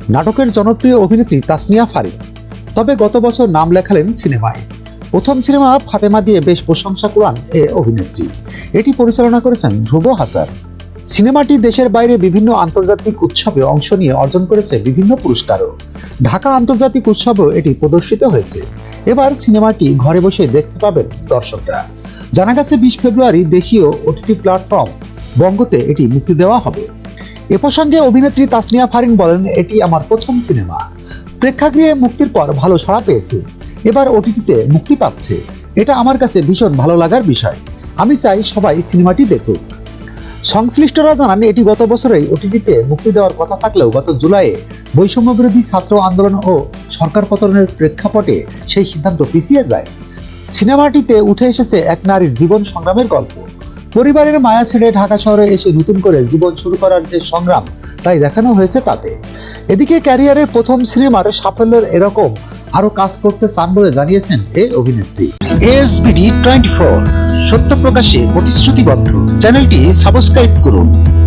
নাটকের জনপ্রিয় অভিনেত্রী তাসনিয়া ফারিন, তবে গত বছর নাম লেখালেন সিনেমায়। প্রথম সিনেমা ফাতেমা দিয়ে বেশ প্রশংসা কুড়ান এ অভিনেত্রী। এটি পরিচালনা করেছেন ধ্রুব হাসান। সিনেমাটি দেশের বাইরে বিভিন্ন আন্তর্জাতিক উৎসবে অংশ নিয়ে অর্জন করেছে বিভিন্ন পুরস্কারও। ঢাকা আন্তর্জাতিক উৎসবেও এটি প্রদর্শিত হয়েছে। এবার সিনেমাটি ঘরে বসে দেখতে পাবেন দর্শকরা। জানা গেছে 20 ফেব্রুয়ারি দেশীয় ওটিটি প্ল্যাটফর্ম বঙ্গতে এটি মুক্তি দেওয়া হবে। এ প্রসঙ্গে অভিনেত্রী তাসনিয়া ফারিন বলেন, এটি আমার প্রথম সিনেমা। প্রেক্ষাগৃহে মুক্তির পর ভালো সাড়া পেয়েছে। এবার ওটিটিতে মুক্তি পাচ্ছে। এটা আমার কাছে ভীষণ ভালো লাগার বিষয়। আমি চাই সবাই সিনেমাটি দেখুক। সংশ্লিষ্টরা জানান, এটি গত বছরেই ওটিটিতে মুক্তি দেওয়ার কথা থাকলেও গত জুলাইয়ে বৈষম্য বিরোধী ছাত্র আন্দোলন ও সরকার পতনের প্রেক্ষাপটে সেই সিদ্ধান্ত পিছিয়ে যায়। সিনেমাটিতে উঠে এসেছে এক নারীর জীবন সংগ্রামের গল্প। পরিবারের মায়া ছেড়ে ঢাকা শহরে এসে নতুন করে জীবন শুরু করার যে সংগ্রাম, তাই দেখানো হয়েছে তাতে। এদিকে ক্যারিয়ারের প্রথম সিনেমার সাফল্যের এরকম আরো কাজ করতে চান বলে জানিয়েছেন এই অভিনেত্রী। ASBD 24, সত্য প্রকাশে প্রতিশ্রুতিবদ্ধ। চ্যানেলটি সাবস্ক্রাইব করুন।